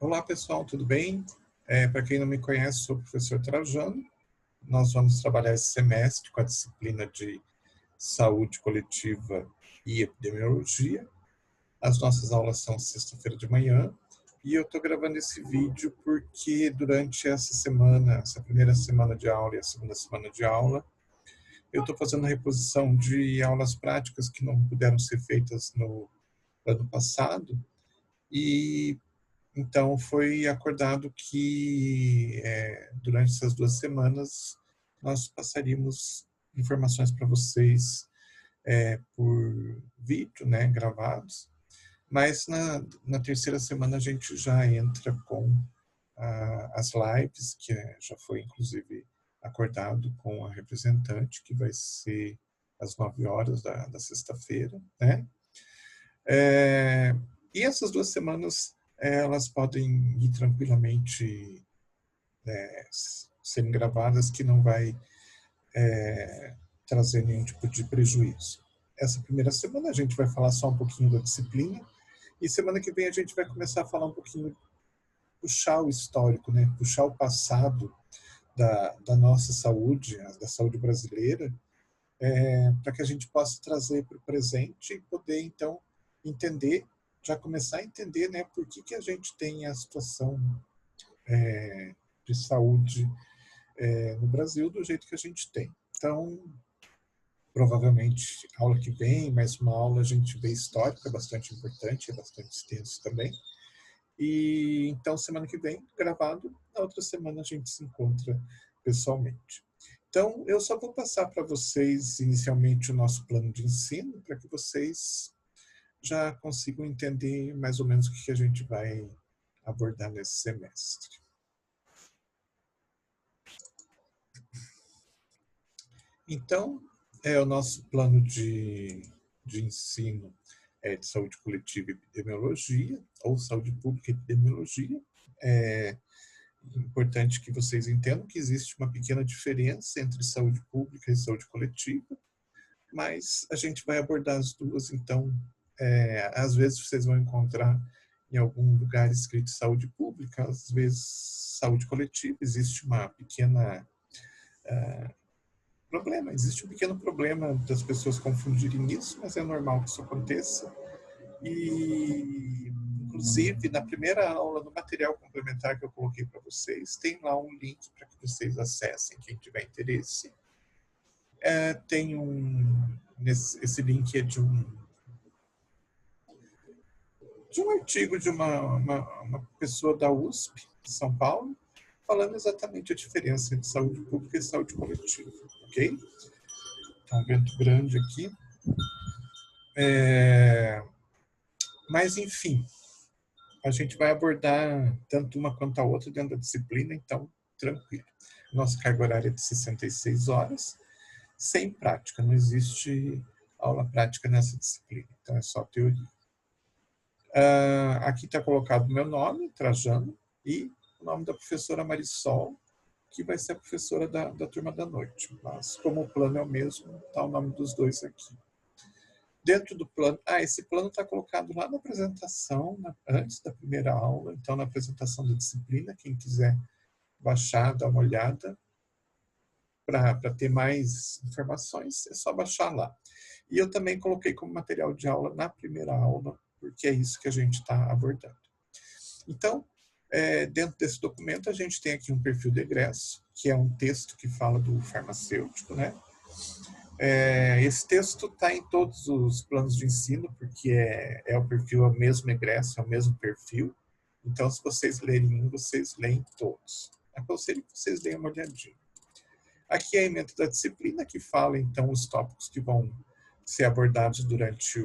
Olá pessoal, tudo bem? Para quem não me conhece, sou o professor Trajano. Nós vamos trabalhar esse semestre com a disciplina de Saúde Coletiva e Epidemiologia. As nossas aulas são sexta-feira de manhã e eu estou gravando esse vídeo porque durante essa semana, essa primeira semana de aula e a segunda semana de aula, eu estou fazendo a reposição de aulas práticas que não puderam ser feitas no ano passado e então, foi acordado que durante essas 2 semanas nós passaríamos informações para vocês por vídeo, né, gravados, mas na terceira semana a gente já entra com as lives, que já foi inclusive acordado com a representante, que vai ser às 9 horas da sexta-feira, né? E essas 2 semanas elas podem ir tranquilamente serem gravadas, que não vai trazer nenhum tipo de prejuízo. Essa primeira semana a gente vai falar só um pouquinho da disciplina e semana que vem a gente vai começar a falar um pouquinho, puxar o histórico, né? Puxar o passado da nossa saúde, da saúde brasileira, para que a gente possa trazer para o presente e poder, então, entender, já começar a entender, né, por que a gente tem a situação de saúde no Brasil do jeito que a gente tem. Então, provavelmente, aula que vem, mais uma aula, a gente vê histórica, é bastante importante, é bastante extenso também. E então, semana que vem, gravado, na outra semana a gente se encontra pessoalmente. Então, eu só vou passar para vocês, inicialmente, o nosso plano de ensino, para que vocês já consigam entender mais ou menos o que a gente vai abordar nesse semestre. Então, o nosso plano de ensino de saúde coletiva e epidemiologia, ou saúde pública e epidemiologia. É importante que vocês entendam que existe uma pequena diferença entre saúde pública e saúde coletiva, mas a gente vai abordar as duas, então, às vezes vocês vão encontrar em algum lugar escrito saúde pública, às vezes saúde coletiva, existe uma pequena problema, existe um pequeno problema das pessoas confundirem isso, mas é normal que isso aconteça. E, inclusive, na primeira aula, no material complementar que eu coloquei para vocês, tem lá um link para que vocês acessem, quem tiver interesse. Tem esse link é de um artigo de uma pessoa da USP, de São Paulo, falando exatamente a diferença entre saúde pública e saúde coletiva, ok? Tá um vento grande aqui. Mas, enfim, a gente vai abordar tanto uma quanto a outra dentro da disciplina, então, tranquilo. Nossa carga horária é de 66 horas, sem prática, não existe aula prática nessa disciplina, então é só teoria. Aqui está colocado o meu nome, Trajano, e o nome da professora Marisol, que vai ser a professora da turma da noite. Mas, como o plano é o mesmo, está o nome dos dois aqui. Dentro do plano, esse plano está colocado lá na apresentação, antes da primeira aula, então na apresentação da disciplina, quem quiser baixar, dar uma olhada, para ter mais informações, é só baixar lá. E eu também coloquei como material de aula na primeira aula, porque é isso que a gente está abordando. Então, dentro desse documento, a gente tem aqui um perfil de egresso, que é um texto que fala do farmacêutico, né? Esse texto está em todos os planos de ensino, porque é o perfil, é o mesmo egresso, é o mesmo perfil. Então, se vocês lerem um, vocês leem todos. Aconselho que vocês deem uma olhadinha. Aqui é a ementa da disciplina, que fala, então, os tópicos que vão ser abordados durante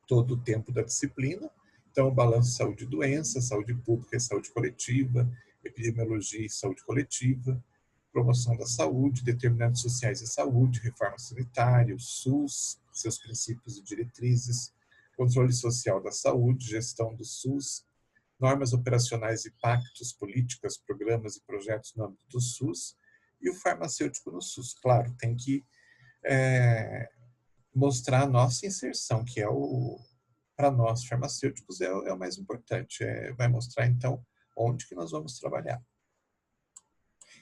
todo o tempo da disciplina. Então, o balanço de saúde e doença, saúde pública e saúde coletiva, epidemiologia e saúde coletiva, promoção da saúde, determinantes sociais e saúde, reforma sanitária, o SUS, seus princípios e diretrizes, controle social da saúde, gestão do SUS, normas operacionais e pactos, políticas, programas e projetos no âmbito do SUS, e o farmacêutico no SUS. Claro, tem que mostrar a nossa inserção, que é para nós farmacêuticos é o mais importante, vai mostrar então onde que nós vamos trabalhar.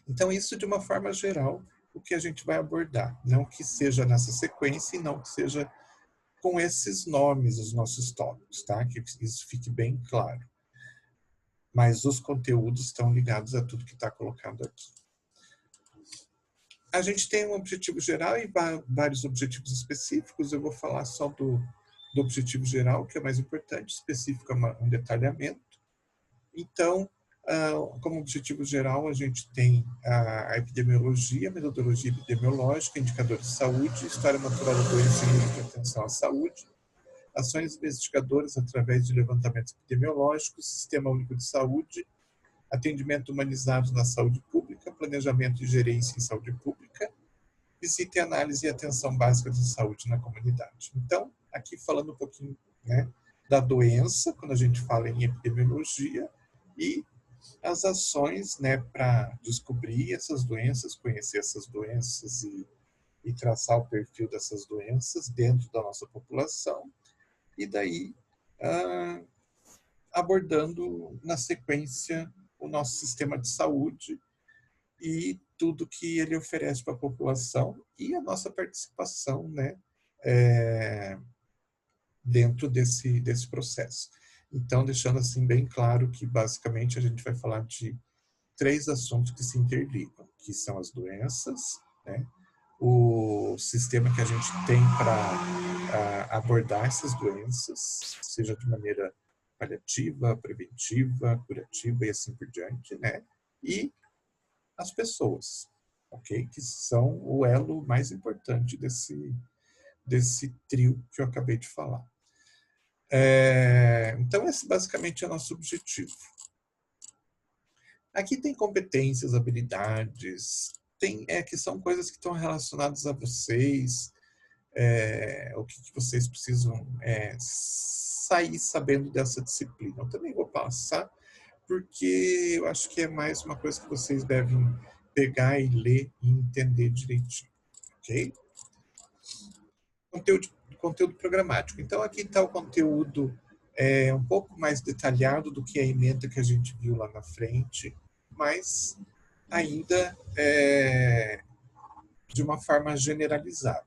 Então isso de uma forma geral o que a gente vai abordar, não que seja nessa sequência e não que seja com esses nomes os nossos tópicos, tá? Que isso fique bem claro. Mas os conteúdos estão ligados a tudo que está colocado aqui. A gente tem um objetivo geral e vários objetivos específicos. Eu vou falar só do objetivo geral, que é mais importante, específico é um detalhamento. Então, como objetivo geral, a gente tem a epidemiologia, a metodologia epidemiológica, indicadores de saúde, história natural da doença e nível de atenção à saúde, ações investigadoras através de levantamentos epidemiológicos, sistema único de saúde, atendimento humanizado na saúde pública, planejamento e gerência em saúde pública, visita e análise e atenção básica de saúde na comunidade. Então, aqui falando um pouquinho, né, da doença, quando a gente fala em epidemiologia, e as ações, né, para descobrir essas doenças, conhecer essas doenças e traçar o perfil dessas doenças dentro da nossa população, e daí abordando na sequência o nosso sistema de saúde e tudo que ele oferece para a população e a nossa participação, né, dentro desse processo. Então, deixando assim bem claro que basicamente a gente vai falar de 3 assuntos que se interligam, que são as doenças, né, o sistema que a gente tem para abordar essas doenças, seja de maneira paliativa, preventiva, curativa e assim por diante, né? E as pessoas, ok? Que são o elo mais importante desse trio que eu acabei de falar. Então, esse basicamente é o nosso objetivo. Aqui tem competências, habilidades, que são coisas que estão relacionadas a vocês, o que vocês precisam sair sabendo dessa disciplina. Eu também vou passar, porque eu acho que é mais uma coisa que vocês devem pegar e ler e entender direitinho, ok? Conteúdo programático. Então, aqui está o conteúdo um pouco mais detalhado do que a ementa que a gente viu lá na frente, mas ainda de uma forma generalizada.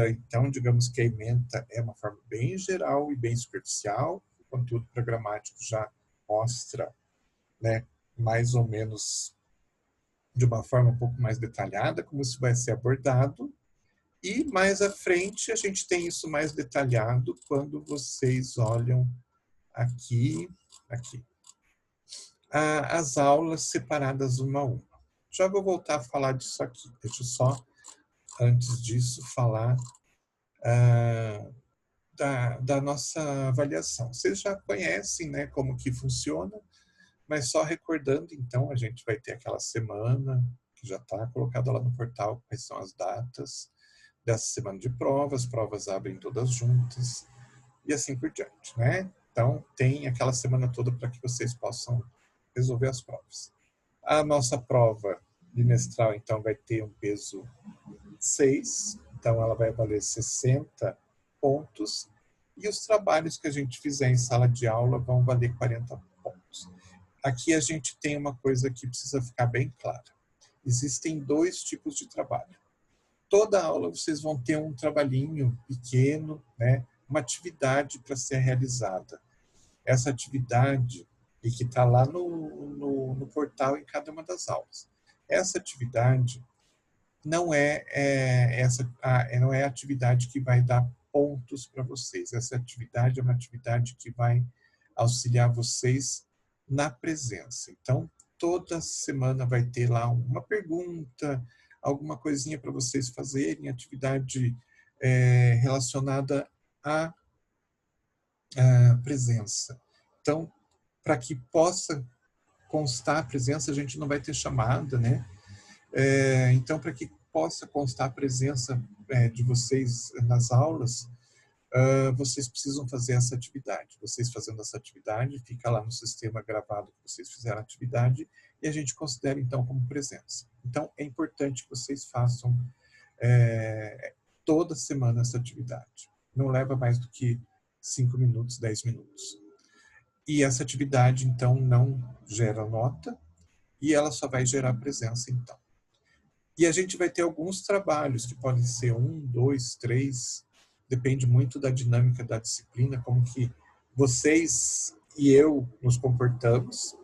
Então, digamos que a ementa é uma forma bem geral e bem superficial. O conteúdo programático já mostra, né, mais ou menos de uma forma um pouco mais detalhada como isso vai ser abordado. E mais à frente a gente tem isso mais detalhado quando vocês olham aqui, as aulas separadas uma a uma. Já vou voltar a falar disso aqui. Deixa eu só, antes disso, falar da nossa avaliação. Vocês já conhecem, né, como que funciona, mas só recordando, então, a gente vai ter aquela semana, que já está colocada lá no portal, quais são as datas dessa semana de provas abrem todas juntas, e assim por diante, né? Então, tem aquela semana toda para que vocês possam resolver as provas. A nossa prova bimestral, então, vai ter um peso 6, então ela vai valer 60 pontos, e os trabalhos que a gente fizer em sala de aula vão valer 40 pontos. Aqui a gente tem uma coisa que precisa ficar bem clara. Existem 2 tipos de trabalho. Toda aula vocês vão ter um trabalhinho pequeno, né, uma atividade para ser realizada. Essa atividade, e que está lá no portal em cada uma das aulas. Essa atividade não não é a atividade que vai dar pontos para vocês. Essa atividade é uma atividade que vai auxiliar vocês na presença. Então, toda semana vai ter lá uma pergunta, alguma coisinha para vocês fazerem, atividade relacionada à presença. Então, para que possa constar a presença, a gente não vai ter chamada, né? Então, para que possa constar a presença de vocês nas aulas, vocês precisam fazer essa atividade. Vocês fazendo essa atividade, fica lá no sistema gravado que vocês fizeram a atividade e a gente considera, então, como presença. Então, é importante que vocês façam toda semana essa atividade. Não leva mais do que 5 minutos, 10 minutos. E essa atividade, então, não gera nota e ela só vai gerar presença, então. E a gente vai ter alguns trabalhos que podem ser 1, 2, 3, depende muito da dinâmica da disciplina, como que vocês e eu nos comportamos.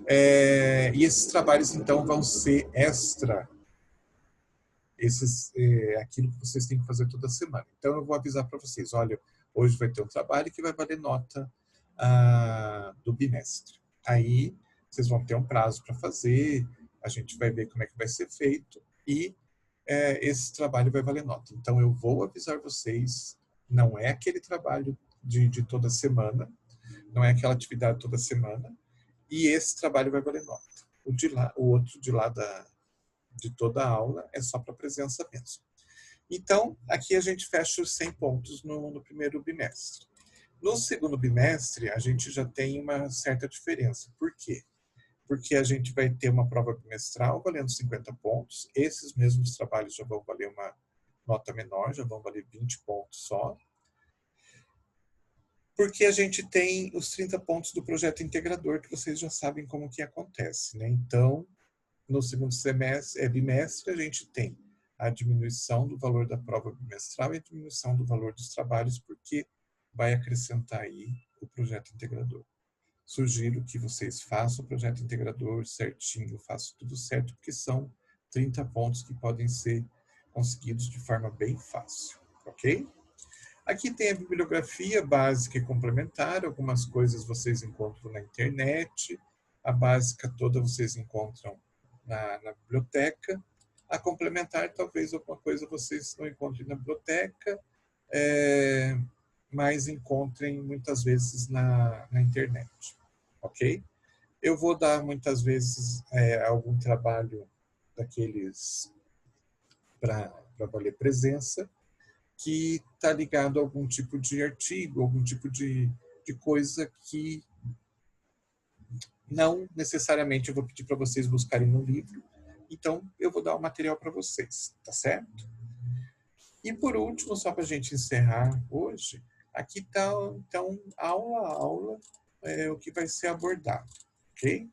E esses trabalhos, então, vão ser extra, aquilo que vocês têm que fazer toda semana. Então, eu vou avisar para vocês, olha, hoje vai ter um trabalho que vai valer nota do bimestre. Aí, vocês vão ter um prazo para fazer, a gente vai ver como é que vai ser feito e esse trabalho vai valer nota. Então, eu vou avisar vocês, não é aquele trabalho de toda semana, não é aquela atividade toda semana, e esse trabalho vai valer nota. O outro de lá de toda a aula é só para presença mesmo. Então, aqui a gente fecha os 100 pontos no primeiro bimestre. No segundo bimestre, a gente já tem uma certa diferença. Por quê? Porque a gente vai ter uma prova bimestral valendo 50 pontos. Esses mesmos trabalhos já vão valer uma nota menor, já vão valer 20 pontos só. Porque a gente tem os 30 pontos do projeto integrador, que vocês já sabem como que acontece, né? Então, no segundo bimestre, a gente tem a diminuição do valor da prova bimestral e a diminuição do valor dos trabalhos, porque vai acrescentar aí o projeto integrador. Sugiro que vocês façam o projeto integrador certinho, façam tudo certo, porque são 30 pontos que podem ser conseguidos de forma bem fácil, ok? Aqui tem a bibliografia básica e complementar, algumas coisas vocês encontram na internet, a básica toda vocês encontram na biblioteca, a complementar talvez alguma coisa vocês não encontrem na biblioteca, mas encontrem muitas vezes na internet, ok? Eu vou dar muitas vezes algum trabalho daqueles para valer presença, que está ligado a algum tipo de artigo, algum tipo de coisa que não necessariamente eu vou pedir para vocês buscarem no livro. Então, eu vou dar o material para vocês, tá certo? E por último, só para a gente encerrar hoje, aqui está, então, aula a aula, o que vai ser abordado, ok?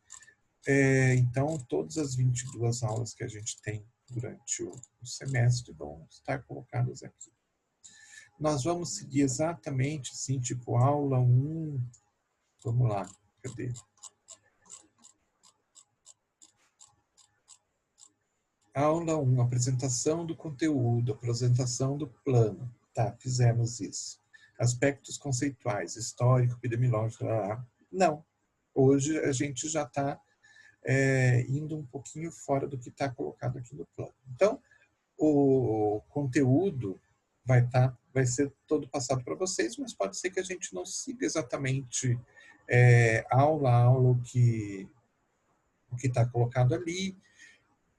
Então, todas as 22 aulas que a gente tem durante o semestre vão estar colocadas aqui. Nós vamos seguir exatamente assim, tipo aula 1, vamos lá, cadê? Aula 1, apresentação do conteúdo, apresentação do plano. Tá, fizemos isso. Aspectos conceituais, histórico, epidemiológico, não. Hoje a gente já está indo um pouquinho fora do que está colocado aqui no plano. Então, o conteúdo vai ser todo passado para vocês, mas pode ser que a gente não siga exatamente aula a aula o que está colocado ali.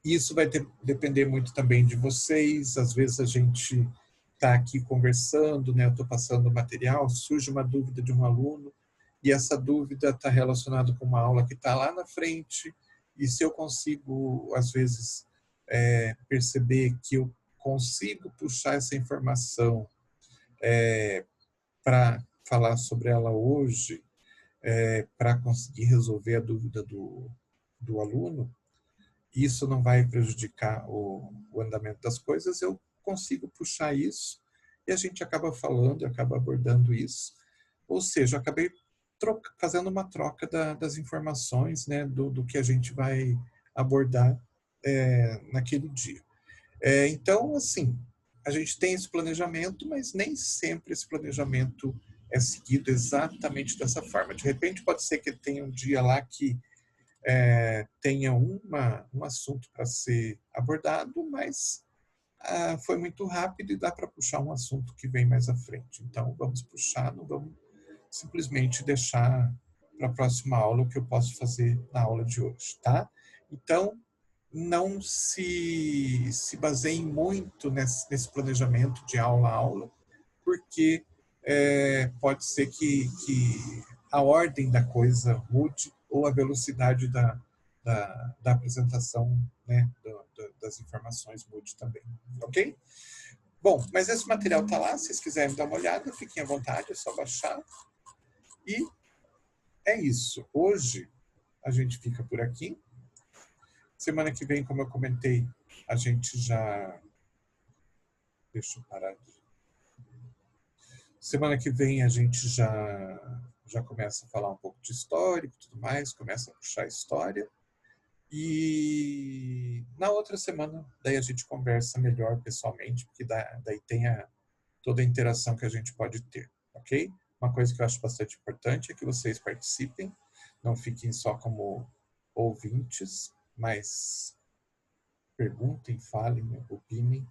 Isso vai depender muito também de vocês. Às vezes a gente está aqui conversando, né? Eu estou passando material, surge uma dúvida de um aluno e essa dúvida está relacionada com uma aula que está lá na frente, e se eu consigo, às vezes, perceber que eu consigo puxar essa informação para falar sobre ela hoje, para conseguir resolver a dúvida do aluno, isso não vai prejudicar o andamento das coisas, eu consigo puxar isso e a gente acaba falando, acaba abordando isso. Ou seja, eu acabei fazendo uma troca das informações, né, do que a gente vai abordar naquele dia. Então, assim, a gente tem esse planejamento, mas nem sempre esse planejamento é seguido exatamente dessa forma. De repente, pode ser que tenha um dia lá que tenha um assunto para ser abordado, mas foi muito rápido e dá para puxar um assunto que vem mais à frente. Então, vamos puxar, não vamos simplesmente deixar para a próxima aula o que eu posso fazer na aula de hoje, tá? Então, não se baseiem muito nesse planejamento de aula a aula, porque pode ser que a ordem da coisa mude ou a velocidade da apresentação, né, das informações mude também, ok? Bom, mas esse material está lá, se vocês quiserem dar uma olhada, fiquem à vontade, é só baixar. E é isso. Hoje a gente fica por aqui. Semana que vem, como eu comentei, a gente já... Deixa eu parar. Semana que vem a gente já começa a falar um pouco de histórico e tudo mais, começa a puxar a história. E na outra semana, daí a gente conversa melhor pessoalmente, porque daí tem toda a interação que a gente pode ter, ok? Uma coisa que eu acho bastante importante é que vocês participem, não fiquem só como ouvintes, mas perguntem, falem, opinem.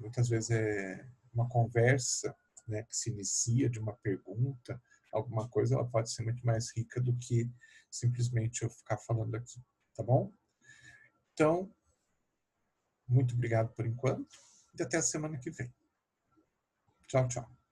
Muitas vezes é uma conversa, né, que se inicia de uma pergunta, alguma coisa, ela pode ser muito mais rica do que simplesmente eu ficar falando aqui, tá bom? Então, muito obrigado por enquanto e até a semana que vem. Tchau, tchau.